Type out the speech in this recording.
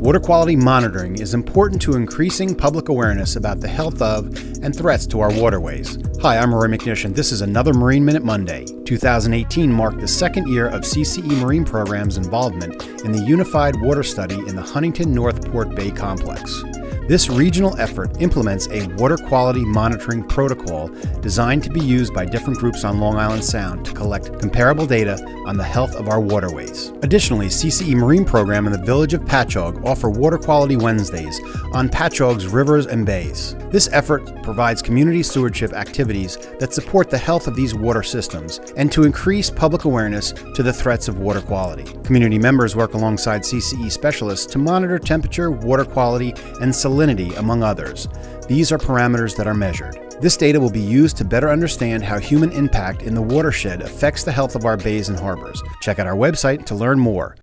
Water quality monitoring is important to increasing public awareness about the health of and threats to our waterways. Hi, I'm Roy McNish, and this is another Marine Minute Monday. 2018 marked the second year of CCE Marine Program's involvement in the Unified Water Study in the Huntington North Port Bay Complex. This regional effort implements a water quality monitoring protocol designed to be used by different groups on Long Island Sound to collect comparable data on the health of our waterways. Additionally, CCE Marine Program and the Village of Patchogue offer Water Quality Wednesdays on Patchogue's rivers and bays. This effort provides community stewardship activities that support the health of these water systems and to increase public awareness to the threats of water quality. Community members work alongside CCE specialists to monitor temperature, water quality, and salinity, among others. These are parameters that are measured. This data will be used to better understand how human impact in the watershed affects the health of our bays and harbors. Check out our website to learn more.